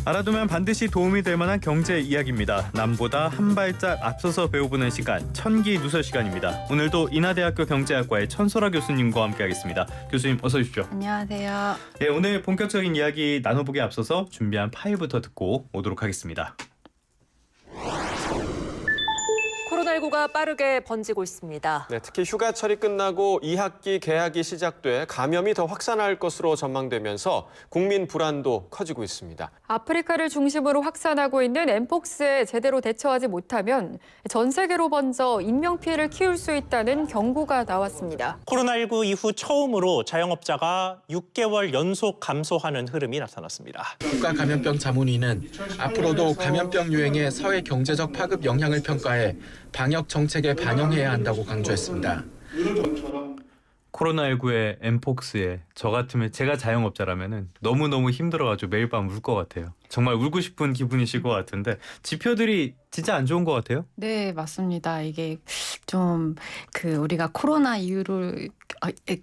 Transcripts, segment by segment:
알아두면 반드시 도움이 될 만한 경제 이야기입니다. 남보다 한 발짝 앞서서 배워보는 시간, 천기 누설 시간입니다. 오늘도 인하대학교 경제학과의 천소라 교수님과 함께하겠습니다. 교수님 어서 오십시오. 안녕하세요. 네, 오늘 본격적인 이야기 나눠보기에 앞서서 준비한 파일부터 듣고 오도록 하겠습니다. 코로나19가 빠르게 번지고 있습니다. 네, 특히 휴가철이 끝나고 2학기 개학이 시작돼 감염이 더 확산할 것으로 전망되면서 국민 불안도 커지고 있습니다. 아프리카를 중심으로 확산하고 있는 엠폭스에 제대로 대처하지 못하면 전 세계로 번져 인명피해를 키울 수 있다는 경고가 나왔습니다. 코로나19 이후 처음으로 자영업자가 6개월 연속 감소하는 흐름이 나타났습니다. 국가감염병 자문위는 앞으로도 감염병 유행의 사회 경제적 파급 영향을 평가해 방역 정책에 반영해야 한다고 강조했습니다. 코로나19에 엠폭스에 저 같으면 제가 자영업자라면은 너무너무 힘들어가지고 매일 밤 울 것 같아요. 정말 울고 싶은 기분이실 것 같은데 지표들이 진짜 안 좋은 것 같아요? 네, 맞습니다. 이게 좀 우리가 코로나 이후로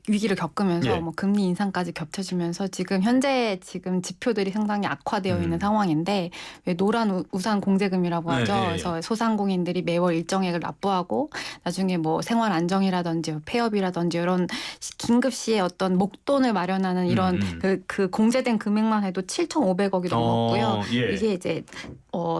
위기를 겪으면서 예. 뭐 금리 인상까지 겹쳐지면서 현재 지표들이 상당히 악화되어 있는 상황인데 왜 노란 우산 공제금이라고 하죠. 예, 예, 예. 그래서 소상공인들이 매월 일정액을 납부하고 나중에 뭐 생활 안정이라든지 폐업이라든지 이런 긴급 시에 어떤 목돈을 마련하는 이런 그 공제된 금액만 해도 7,500억이 넘었고요. 예. 이게 이제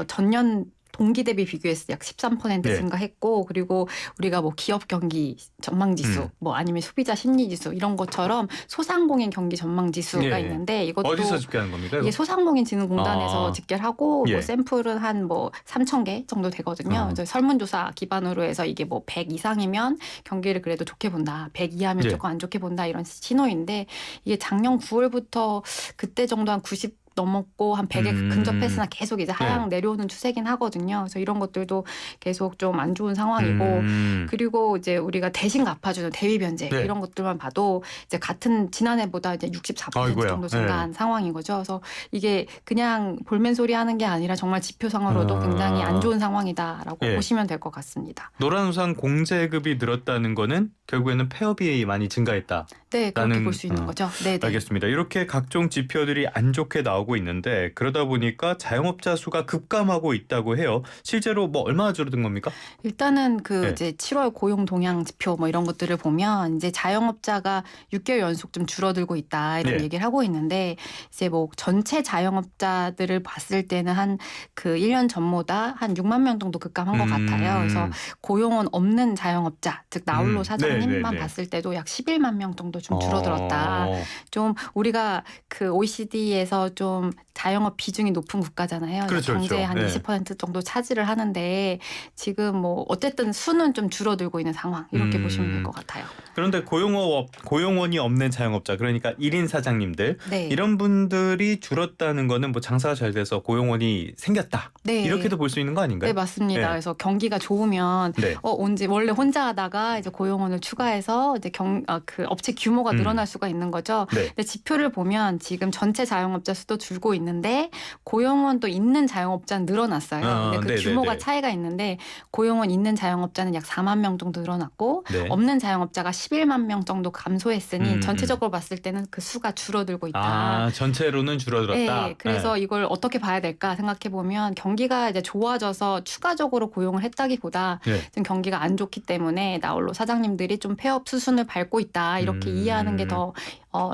전년 동기 대비 비교해서 약 13% 네. 증가했고, 그리고 우리가 뭐 기업 경기 전망 지수, 뭐 아니면 소비자 심리 지수 이런 것처럼 소상공인 경기 전망 지수가 예. 있는데 이것도 어디서 집계하는 겁니까? 이게 소상공인진흥공단에서 집계를 하고 예. 뭐 샘플은 한 뭐 3,000개 정도 되거든요. 그래서 설문조사 기반으로 해서 이게 뭐 100 이상이면 경기를 그래도 좋게 본다, 100 이하면 예. 조금 안 좋게 본다 이런 신호인데 이게 작년 9월부터 그때 정도 한 90 넘었고 한 100에 근접했으나 계속 이제 하향 내려오는 추세긴 하거든요. 그래서 이런 것들도 계속 좀 안 좋은 상황이고 그리고 이제 우리가 대신 갚아주는 대위 변제 네. 이런 것들만 봐도 이제 같은 지난해보다 이제 64% 아이고야. 정도 증가한 상황인 거죠. 그래서 이게 그냥 볼멘 소리 하는 게 아니라 정말 지표상으로도 굉장히 안 좋은 상황이다라고 예. 보시면 될 것 같습니다. 노란 우산 공제급이 늘었다는 거는 결국에는 폐업이 많이 증가했다. 네, 그렇게 나는, 볼 수 있는 거죠. 네, 네. 알겠습니다. 이렇게 각종 지표들이 안 좋게 나오고 있는데 그러다 보니까 자영업자 수가 급감하고 있다고 해요. 실제로 뭐 얼마나 줄어든 겁니까? 일단은 네. 이제 7월 고용 동향 지표 뭐 이런 것들을 보면 이제 자영업자가 6개월 연속 좀 줄어들고 있다 이런 네. 얘기를 하고 있는데 이제 뭐 전체 자영업자들을 봤을 때는 한 1년 전보다 한 6만 명 정도 급감한 것 같아요. 그래서 고용은 없는 자영업자, 즉 나홀로 사장님만 네, 네. 봤을 때도 약 11만 명 정도 좀 줄어들었다. 좀 우리가 OECD에서 좀 자영업 비중이 높은 국가잖아요. 그렇죠, 경제 그렇죠. 한 네. 20% 정도 차지를 하는데 지금 뭐 어쨌든 수는 좀 줄어들고 있는 상황 이렇게 보시면 될 것 같아요. 그런데 고용원이 없는 자영업자 그러니까 1인 사장님들 네. 이런 분들이 줄었다는 거는 뭐 장사가 잘 돼서 고용원이 생겼다. 네. 이렇게도 볼 수 있는 거 아닌가요? 네, 맞습니다. 네. 그래서 경기가 좋으면 네. 원래 혼자 하다가 이제 고용원을 추가해서 이제 그 업체 규모가 늘어날 수가 있는 거죠. 네. 근데 지표를 보면 지금 전체 자영업자 수도 줄고 있는데 고용원도 있는 자영업자는 늘어났어요. 근데 그 네네네. 규모가 차이가 있는데 고용원 있는 자영업자는 약 4만 명 정도 늘어났고 네. 없는 자영업자가 11만 명 정도 감소했으니 전체적으로 봤을 때는 그 수가 줄어들고 있다. 아, 전체로는 줄어들었다. 네, 그래서 이걸 어떻게 봐야 될까 생각해 보면 경기가 이제 좋아져서 추가적으로 고용을 했다기보다 네. 지금 경기가 안 좋기 때문에 나홀로 사장님들이 좀 폐업 수순을 밟고 있다 이렇게 이해하는 게 더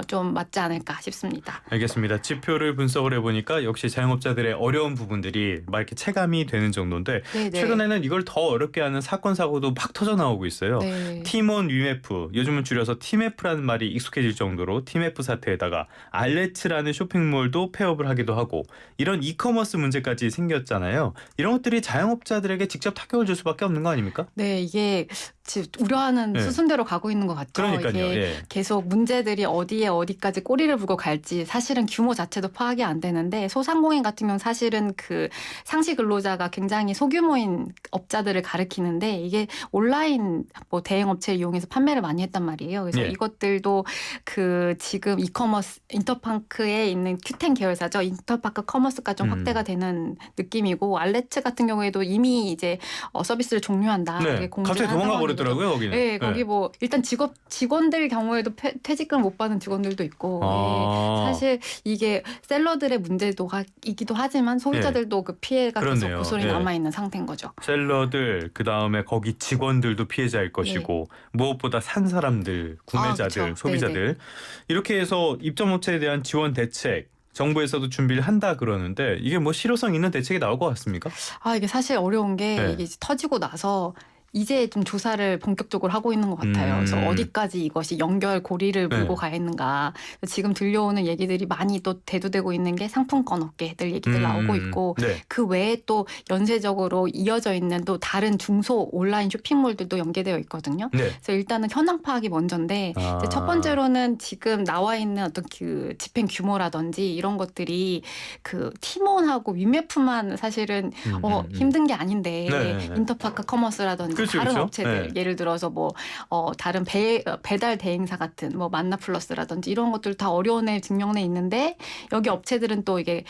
좀 맞지 않을까 싶습니다. 알겠습니다. 지표를 분석을 해보니까 역시 자영업자들의 어려운 부분들이 막 이렇게 체감이 되는 정도인데 네네. 최근에는 이걸 더 어렵게 하는 사건 사고도 막 터져 나오고 있어요. 네. 팀원 위메프, 요즘은 줄여서 팀F라는 말이 익숙해질 정도로 팀F 사태에다가 알레츠라는 쇼핑몰도 폐업을 하기도 하고 이런 이커머스 문제까지 생겼잖아요. 이런 것들이 자영업자들에게 직접 타격을 줄 수밖에 없는 거 아닙니까? 네, 이게 우려하는 네. 수순대로 가고 있는 것 같죠. 그러니까요. 이게 예. 계속 문제들이 어디에 어디까지 꼬리를 물고 갈지 사실은 규모 자체도 파악이 안 되는데 소상공인 같은 경우는 사실은 상시 근로자가 굉장히 소규모인 업자들을 가리키는데 이게 온라인 뭐 대행업체를 이용해서 판매를 많이 했단 말이에요. 그래서 예. 이것들도 지금 이커머스 인터파크에 있는 큐텐 계열사죠. 인터파크 커머스가 좀 확대가 되는 느낌이고 알레츠 같은 경우에도 이미 이제 서비스를 종료한다. 네. 이게 공지를 갑자기 한 도망가 상황이거든요. 버렸더라고요, 거기는. 네, 거기 뭐 일단 직원들 경우에도 퇴직금 못 받는 직원들도 있고 아. 사실 이게 셀러들의 문제이기도 하지만 소비자들도 그 피해가 계속 그러네요. 고스란히 예. 남아있는 상태인 거죠. 셀러들 그다음에 거기 직원들도 피해자일 것이고 무엇보다 산 사람들, 구매자들, 그쵸. 소비자들 이렇게 해서 입점업체에 대한 지원 대책 정부에서도 준비를 한다 그러는데 이게 뭐 실효성 있는 대책이 나올 것 같습니까? 이게 사실 어려운 게 네. 이게 터지고 나서 이제 좀 조사를 본격적으로 하고 있는 것 같아요. 그래서 어디까지 이것이 연결 고리를 물고 가 있는가. 지금 들려오는 얘기들이 많이 또 대두되고 있는 게 상품권 업계들 얘기들 나오고 있고 네. 그 외에 또 연쇄적으로 이어져 있는 또 다른 중소 온라인 쇼핑몰들도 연계되어 있거든요. 네. 그래서 일단은 현황 파악이 먼저인데 이제 첫 번째로는 지금 나와 있는 어떤 그 집행 규모라든지 이런 것들이 그 티몬하고 위메프만 사실은 힘든 게 아닌데 네. 인터파크 커머스라든지 그렇죠, 다른 그렇죠. 업체들 네. 예를 들어서 뭐 다른 배달 대행사 같은 뭐 만나플러스라든지 이런 것들 다 어려운 증명돼 있는데 여기 업체들은 또 이게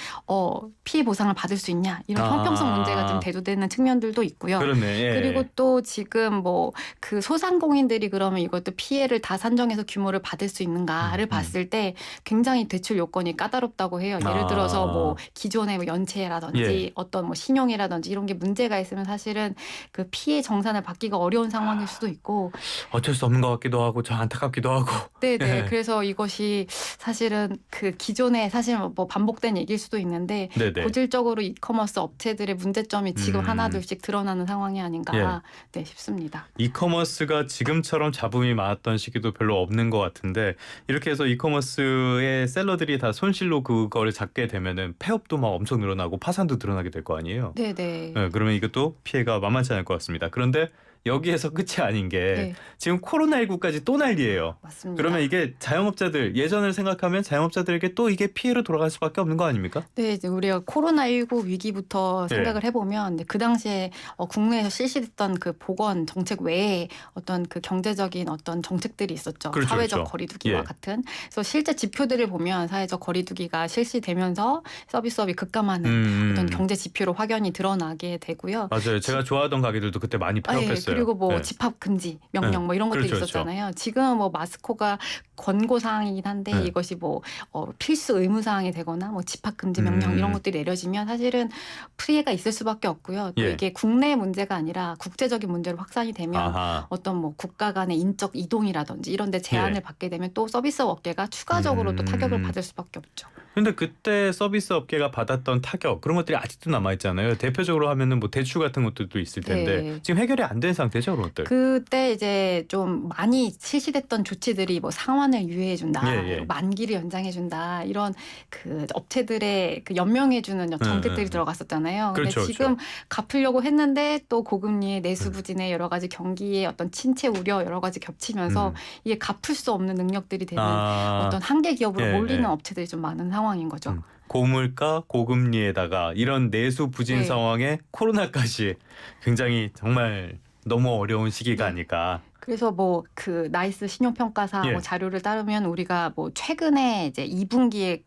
피해 보상을 받을 수 있냐 이런 형평성 문제가 좀 대두되는 측면들도 있고요. 그러네. 예. 그리고 또 지금 뭐 그 소상공인들이 그러면 이것도 피해를 다 산정해서 규모를 받을 수 있는가를 봤을 때 굉장히 대출 요건이 까다롭다고 해요. 예를 들어서 뭐 기존의 뭐 연체라든지 예. 어떤 뭐 신용이라든지 이런 게 문제가 있으면 사실은 그 피해 정산을 받기가 어려운 상황일 수도 있고 어쩔 수 없는 것 같기도 하고 저 안타깝기도 하고. 네네. 예. 그래서 이것이 사실은 그 기존에 사실 뭐 반복된 얘기일 수도 있는데 네네. 고질적으로 이커머스 업체들의 문제점이 지금 음. 하나둘씩 드러나는 상황이 아닌가 네, 싶습니다. 이커머스가 지금처럼 잡음이 많았던 시기도 별로 없는 것 같은데 이렇게 해서 이커머스의 셀러들이 다 손실로 그거를 잡게 되면은 폐업도 막 엄청 늘어나고 파산도 늘어나게 될 거 아니에요. 네네. 네, 그러면 이것도 피해가 만만치 않을 것 같습니다. 그런데 여기에서 끝이 아닌 게 네. 지금 코로나19까지 또 난리예요. 맞습니다. 그러면 이게 자영업자들 예전을 생각하면 자영업자들에게 또 이게 피해로 돌아갈 수밖에 없는 거 아닙니까? 네, 이제 우리가 코로나19 위기부터 네. 생각을 해보면 그 당시에 국내에서 실시됐던 그 보건 정책 외에 어떤 그 경제적인 어떤 정책들이 있었죠. 그렇죠, 사회적 그렇죠. 거리두기와 예. 같은. 그래서 실제 지표들을 보면 사회적 거리두기가 실시되면서 서비스업이 급감하는 어떤 경제 지표로 확연히 드러나게 되고요. 맞아요. 제가 좋아하던 가게들도 그때 많이 폐업했어요. 그리고 뭐 네. 집합 금지 명령 네. 뭐 이런 것들이 그렇죠, 있었잖아요. 지금은 뭐 마스코가 권고사항이긴 한데 네. 이것이 뭐 필수 의무사항이 되거나 뭐 집합 금지 명령 이런 것들이 내려지면 사실은 피해가 있을 수밖에 없고요. 또 예. 이게 국내 문제가 아니라 국제적인 문제로 확산이 되면 아하. 어떤 뭐 국가 간의 인적 이동이라든지 이런 데 제한을 예. 받게 되면 또 서비스 업계가 추가적으로 또 타격을 받을 수밖에 없죠. 근데 그때 서비스 업계가 받았던 타격 그런 것들이 아직도 남아 있잖아요. 대표적으로 하면은 뭐 대출 같은 것들도 있을 텐데 네. 지금 해결이 안 된 상태죠, 그런 것들. 그때 이제 좀 많이 실시됐던 조치들이 뭐 상환을 유예해준다, 예, 예. 만기를 연장해준다 이런 그 업체들의 그 연명해주는 정책들이 들어갔었잖아요. 근데 그렇죠, 지금 갚으려고 했는데 또 고금리의 내수 부진의 여러 가지 경기의 어떤 침체 우려 여러 가지 겹치면서 이게 갚을 수 없는 능력들이 되는 어떤 한계 기업으로 예, 몰리는 예. 업체들이 좀 많은 상황인 거죠. 고물가, 고금리에다가 이런 내수 부진 네. 상황에 코로나까지 굉장히 정말 너무 어려운 시기가 네. 아닐까. 그래서 뭐 그 나이스 신용평가사 예. 뭐 자료를 따르면 우리가 뭐 최근에 이제 2분기에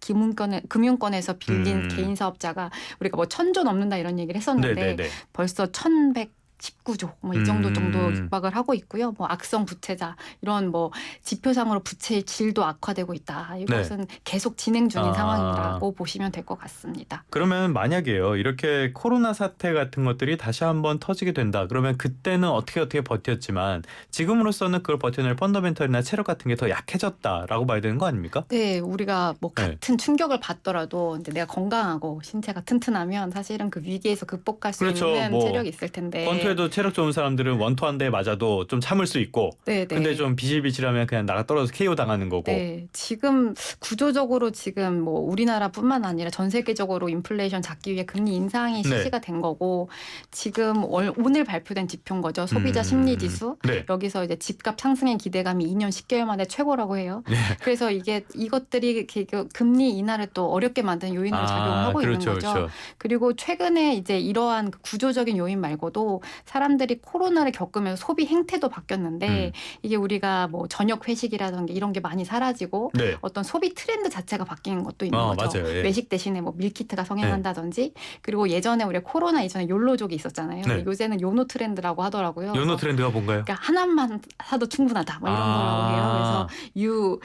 금융권에서 빌린 개인 사업자가 우리가 뭐 1,000조 넘는다 이런 얘기를 했었는데 네네네. 벌써 1,119조 뭐 이 정도 육박을 하고 있고요. 뭐 악성 부채자 이런 뭐 지표상으로 부채의 질도 악화되고 있다. 이것은 계속 진행 중인 상황이라고 보시면 될 것 같습니다. 그러면 만약에요. 이렇게 코로나 사태 같은 것들이 다시 한번 터지게 된다. 그러면 그때는 어떻게 버텼지만 지금으로서는 그걸 버텨낼 펀더멘털이나 체력 같은 게 더 약해졌다라고 봐야 되는 거 아닙니까? 네, 우리가 뭐 네. 같은 충격을 받더라도 이제 내가 건강하고 신체가 튼튼하면 사실은 그 위기에서 극복할 수 그렇죠. 있는 뭐 체력이 있을 텐데. 권투에도 체력 좋은 사람들은 원투 한 대 맞아도 좀 참을 수 있고 네, 네. 근데 좀 비실비실하면 그냥 나가 떨어져서 KO 당하는 거고. 네, 지금 구조적으로 지금 뭐 우리나라뿐만 아니라 전 세계적으로 인플레이션 잡기 위해 금리 인상이 실시가 된 거고 지금 오늘 발표된 지표인 거죠. 소비자 심리 지수. 네. 여기서 이제 집값 상승의 기대감이 2년 10개월 만에 최고라고 해요. 네. 그래서 이것들이 금리 인하를 또 어렵게 만드는 요인으로 작용하고 그렇죠, 있는 거죠. 그렇죠. 그리고 최근에 이제 이러한 구조적인 요인 말고도 사람들이 코로나를 겪으면서 소비 행태도 바뀌었는데 이게 우리가 뭐 저녁 회식이라든가 이런 게 많이 사라지고 네. 어떤 소비 트렌드 자체가 바뀌는 것도 있는 아, 거죠. 맞아요. 예. 외식 대신에 뭐 밀키트가 성행한다든지 그리고 예전에 우리가 코로나 이전에 욜로족이 있었잖아요. 네. 요새는 요노 트렌드라고 하더라고요. 연어 그래서 트렌드가 뭔가요? 그러니까 하나만 사도 충분하다 뭐 이런 거라고 해요. 그래서 you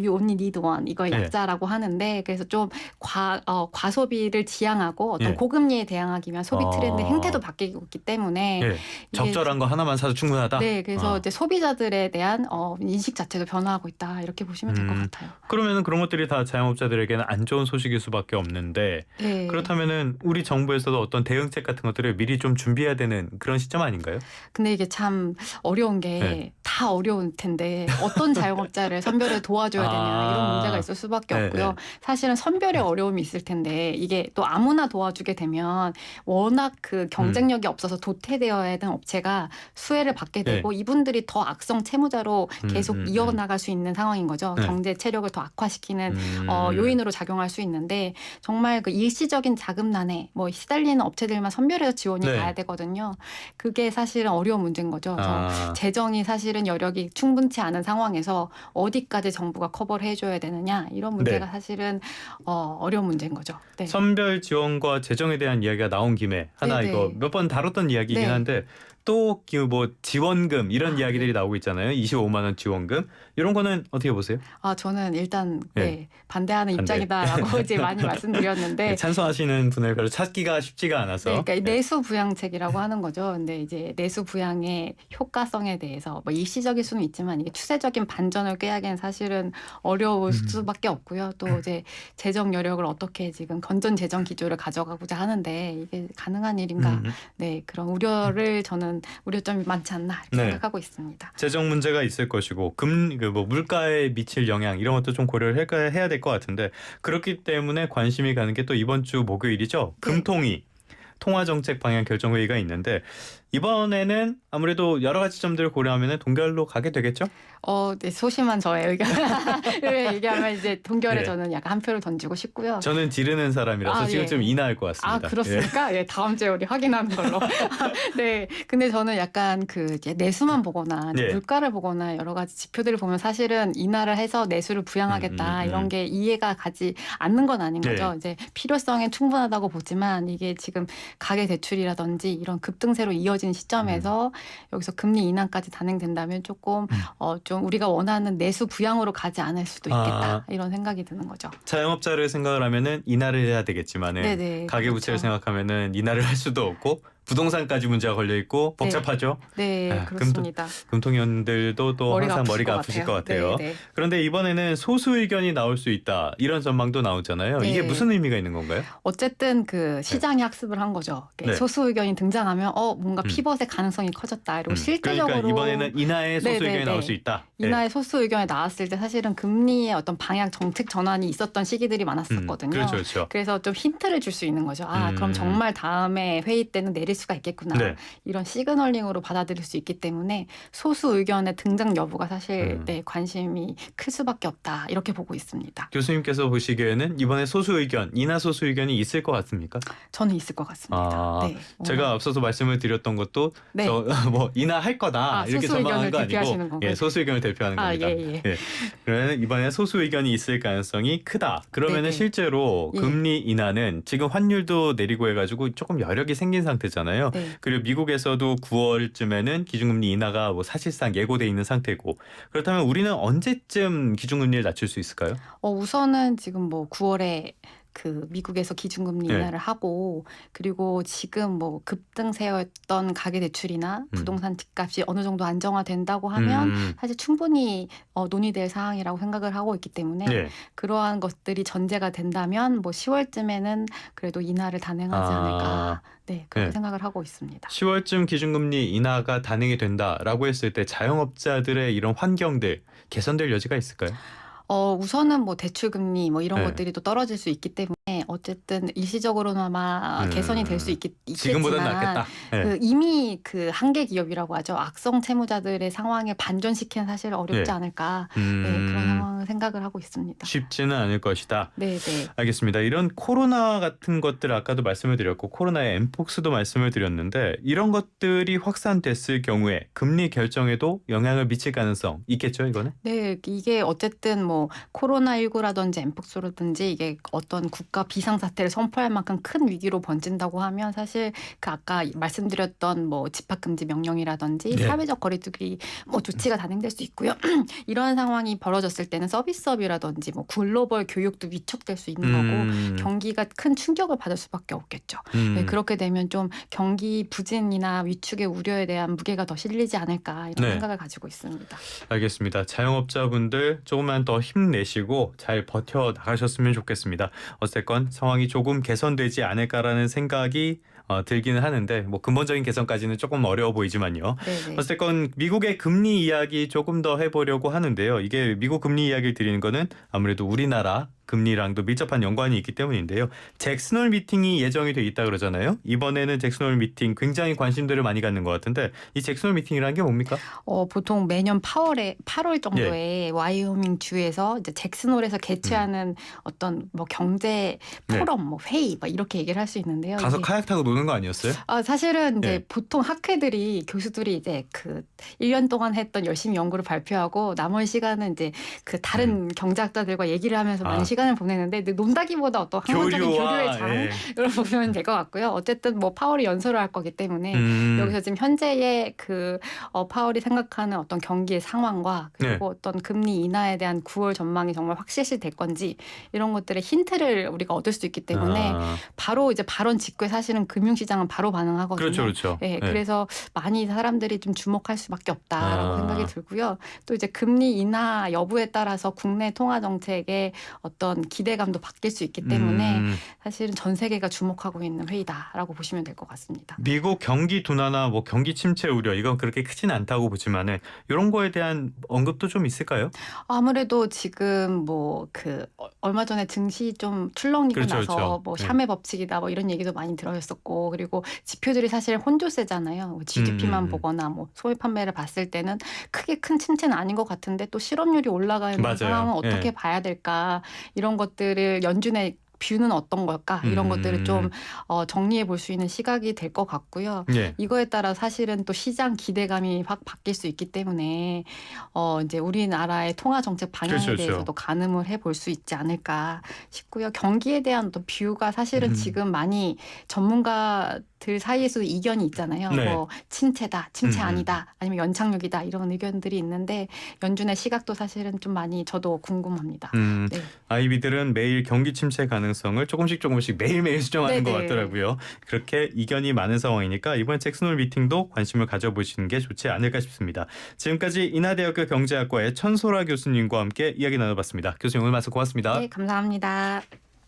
only need one 이거 네. 약자라고 하는데 그래서 좀 과소비를 지향하고 어떤 예. 고금리에 대항하기 위한 소비 트렌드 아. 행태도 바뀌고 있기 때문에 예. 이게 적절한 거 하나만 사도 충분하다. 네, 그래서 아. 이제 소비자들에 대한 인식 자체도 변화하고 있다 이렇게 보시면 될 것 같아요. 그러면은 그런 것들이 다 자영업자들에게는 안 좋은 소식일 수밖에 없는데 네. 그렇다면은 우리 정부에서도 어떤 대응책 같은 것들을 미리 좀 준비해야 되는 그런 시점 아닌가요? 근데 이게 참 어려운 게 네. 다 어려운 텐데 어떤 자영업자를 선별해 도와줘야 되냐 이런 문제가 있을 수밖에 네, 없고요. 네. 사실은 선별에 어려움이 있을 텐데 이게 또 아무나 도와주게 되면 워낙 그 경쟁력이 없어서 도태되어야 하는 업체가 수혜를 받게 되고 이분들이 더 악성 채무자로 계속 이어나갈 수 있는 상황인 거죠. 네. 경제 체력을 더 악화시키는 요인으로 작용할 수 있는데 정말 그 일시적인 자금난에 뭐 시달리는 업체들만 선별해서 지원이 네. 가야 되거든요. 그게 사실은 어려운 문제인 거죠. 그래서 재정이 사실은 여력이 충분치 않은 상황에서 어디까지 정부가 커버를 해줘야 되느냐 이런 문제가 사실은 어려운 문제인 거죠. 네. 선별 지원과 재정에 대한 이야기가 나온 김에 하나 네네. 이거 몇 번 다뤘던 이야기이긴 네. 한데 또 뭐 지원금 이런 이야기들이 나오고 있잖아요. 25만 원 지원금 이런 거는 어떻게 보세요? 저는 일단 네. 반대하는 반대. 입장이다라고 이제 많이 말씀드렸는데 찬성하시는 분을 별로 찾기가 쉽지가 않아서. 네, 그러니까 내수 부양책이라고 하는 거죠. 근데 이제 내수 부양의 효과성에 대해서 뭐 일시적일 수는 있지만 이게 추세적인 반전을 꾀하기엔 사실은 어려울 수밖에 없고요. 또 이제 재정 여력을 어떻게 지금 건전 재정 기조를 가져가고자 하는데 이게 가능한 일인가? 네, 그런 우려를 저는 우려점이 많지 않나 이렇게 네. 생각하고 있습니다. 재정 문제가 있을 것이고 뭐 물가에 미칠 영향 이런 것도 좀 고려를 해야 될 것 같은데 그렇기 때문에 관심이 가는 게 또 이번 주 목요일이죠. 네. 금통위 통화정책 방향 결정회의가 있는데 이번에는 아무래도 여러 가지 점들을 고려하면 동결로 가게 되겠죠? 네, 소심한 저의 의견을 얘기하면 이제 동결에 네. 저는 약간 한 표를 던지고 싶고요. 저는 지르는 사람이라서 지금 예. 좀 인하할 것 같습니다. 그렇습니까? 예, 다음 주에 우리 확인하는 걸로. 네. 근데 저는 약간 그 이제 내수만 보거나 네. 물가를 보거나 여러 가지 지표들을 보면 사실은 인하를 해서 내수를 부양하겠다 이런 게 이해가 가지 않는 건 아닌 거죠. 네. 이제 필요성엔 충분하다고 보지만 이게 지금 가계 대출이라든지 이런 급등세로 이어진 시점에서 여기서 금리 인하까지 단행된다면 조금 좀 우리가 원하는 내수 부양으로 가지 않을 수도 있겠다 이런 생각이 드는 거죠. 자영업자를 생각을 하면은 인하를 해야 되겠지만은 네네, 가계부채를 그렇죠. 생각하면은 인하를 할 수도 없고 부동산까지 문제가 걸려 있고 복잡하죠. 네, 그렇습니다. 금통위원들도 또 항상 머리가 아프실 것 같아요. 네. 그런데 이번에는 소수 의견이 나올 수 있다 이런 전망도 나오잖아요. 네. 이게 무슨 의미가 있는 건가요? 어쨌든 그 시장이 학습을 한 거죠. 네. 소수 의견이 등장하면 뭔가 피벗의 가능성이 커졌다. 그리고 실제적으로 그러니까 이번에는 인하의 소수 네네네. 의견이 나올 수 있다. 인하의 소수 의견이 나왔을 때 사실은 금리의 어떤 방향 정책 전환이 있었던 시기들이 많았었거든요. 그렇죠. 그래서 좀 힌트를 줄 수 있는 거죠. 그럼 정말 다음에 회의 때는 내릴 수가 있겠구나. 네. 이런 시그널링으로 받아들일 수 있기 때문에 소수 의견의 등장 여부가 사실 관심이 클 수밖에 없다. 이렇게 보고 있습니다. 교수님께서 보시기에는 이번에 소수 의견, 인하 소수 의견이 있을 것 같습니까? 저는 있을 것 같습니다. 네, 제가 앞서서 말씀을 드렸던 것도 네. 뭐 인하할 거다 이렇게 소수 전망한 의견을 거 대표하시는 아니고 건가요? 소수 의견을 대표하는 겁니다. 예. 그러면 이번에 소수 의견이 있을 가능성이 크다. 그러면은 네네. 실제로 예. 금리 인하는 지금 환율도 내리고 해가지고 조금 여력이 생긴 상태잖아요. 네. 그리고 미국에서도 9월쯤에는 기준금리 인하가 뭐 사실상 예고돼 있는 상태고 그렇다면 우리는 언제쯤 기준금리를 낮출 수 있을까요? 우선은 지금 뭐 9월에 그 미국에서 기준금리 네. 인하를 하고 그리고 지금 뭐 급등세였던 가계대출이나 부동산 집값이 어느 정도 안정화된다고 하면 사실 충분히 논의될 사항이라고 생각을 하고 있기 때문에 네. 그러한 것들이 전제가 된다면 뭐 10월쯤에는 그래도 인하를 단행하지 않을까 그렇게 네. 생각을 하고 있습니다. 10월쯤 기준금리 인하가 단행이 된다라고 했을 때 자영업자들의 이런 환경들 개선될 여지가 있을까요? 우선은 뭐 대출금리 뭐 이런 네. 것들이 또 떨어질 수 있기 때문에 어쨌든 일시적으로나마 개선이 될 수 있겠지만 지금보다 낫겠다. 네. 그 이미 그 한계 기업이라고 하죠. 악성 채무자들의 상황을 반전시키는 사실 어렵지 네. 않을까 그런 상황을 생각을 하고 있습니다. 쉽지는 않을 것이다. 네, 네. 알겠습니다. 이런 코로나 같은 것들 아까도 말씀을 드렸고 코로나의 엠폭스도 말씀을 드렸는데 이런 것들이 확산됐을 경우에 금리 결정에도 영향을 미칠 가능성 있겠죠, 이거는? 네, 이게 어쨌든 뭐 코로나19라든지 엠폭스라든지 이게 어떤 국가 비상사태를 선포할 만큼 큰 위기로 번진다고 하면 사실 그 아까 말씀드렸던 뭐 집합금지 명령이라든지 네. 사회적 거리두기 뭐 조치가 단행될 수 있고요. 이러한 상황이 벌어졌을 때는 서비스업이라든지 뭐 글로벌 교육도 위축될 수 있는 거고 경기가 큰 충격을 받을 수밖에 없겠죠. 네, 그렇게 되면 좀 경기 부진이나 위축의 우려에 대한 무게가 더 실리지 않을까 이런 네. 생각을 가지고 있습니다. 알겠습니다. 자영업자분들 조금만 더 힘내시고 잘 버텨 나가셨으면 좋겠습니다. 어쨌건 상황이 조금 개선되지 않을까라는 생각이 들기는 하는데 뭐 근본적인 개선까지는 조금 어려워 보이지만요. 네네. 어쨌건 미국의 금리 이야기 조금 더 해보려고 하는데요. 이게 미국 금리 이야기를 드리는 거는 아무래도 우리나라 금리랑도 밀접한 연관이 있기 때문인데요. 잭슨홀 미팅이 예정이 돼 있다 그러잖아요. 이번에는 잭슨홀 미팅 굉장히 관심들을 많이 갖는 것 같은데 이 잭슨홀 미팅이라는 게 뭡니까? 보통 매년 8월 정도에 와이오밍 주에서 이제 잭슨홀에서 개최하는 어떤 뭐 경제 포럼, 뭐 회의, 막 이렇게 얘기를 할 수 있는데요. 가서 이게 카약 타고 노는 거 아니었어요? 사실은 이제 예. 보통 학회들이 교수들이 이제 그 1년 동안 했던 열심히 연구를 발표하고 남은 시간은 이제 그 다른 경제학자들과 얘기를 하면서 많은 시간을 보내는데 논다기보다 어떤 학문적인 교류의 장을 보면 될 것 같고요. 어쨌든 뭐 파월이 연설을 할 거기 때문에 여기서 지금 현재의 그 파월이 생각하는 어떤 경기의 상황과 그리고 어떤 금리 인하에 대한 9월 전망이 정말 확실시 될 건지 이런 것들의 힌트를 우리가 얻을 수 있기 때문에 바로 이제 발언 직후에 사실은 금융시장은 바로 반응하거든요. 그렇죠, 그렇죠. 네, 그래서 많이 사람들이 좀 주목할 수밖에 없다라고 생각이 들고요. 또 이제 금리 인하 여부에 따라서 국내 통화 정책의 어떤 기대감도 바뀔 수 있기 때문에 사실은 전 세계가 주목하고 있는 회의다라고 보시면 될 것 같습니다. 미국 경기 둔화나 뭐 경기 침체 우려 이건 그렇게 크지는 않다고 보지만은 이런 거에 대한 언급도 좀 있을까요? 아무래도 지금 뭐 그 얼마 전에 증시 좀 출렁이고 그렇죠, 나서 그렇죠. 뭐 샴의 법칙이다 뭐 이런 얘기도 많이 들어있었고 그리고 지표들이 사실 혼조세잖아요. 뭐 GDP만 보거나 뭐 소비 판매를 봤을 때는 크게 큰 침체는 아닌 것 같은데 또 실업률이 올라가는 맞아요. 상황은 어떻게 봐야 될까 이런 것들을 연준의 뷰는 어떤 걸까 이런 것들을 좀 정리해 볼 수 있는 시각이 될 것 같고요. 이거에 따라 사실은 또 시장 기대감이 확 바뀔 수 있기 때문에 이제 우리나라의 통화 정책 방향에 그렇죠, 그렇죠. 대해서도 가늠을 해볼 수 있지 않을까 싶고요. 경기에 대한 또 뷰가 사실은 지금 많이 전문가들 사이에서도 이견이 있잖아요. 네. 뭐 침체다, 침체 아니다, 아니면 연착륙이다 이런 의견들이 있는데 연준의 시각도 사실은 좀 많이 저도 궁금합니다. 네. 아이비들은 매일 경기 침체 가능성을 조금씩 매일매일 수정하는 네네. 것 같더라고요. 그렇게 이견이 많은 상황이니까 이번 잭슨홀 미팅도 관심을 가져보시는 게 좋지 않을까 싶습니다. 지금까지 인하대학교 경제학과의 천소라 교수님과 함께 이야기 나눠봤습니다. 교수님 오늘 말씀 고맙습니다. 네, 감사합니다.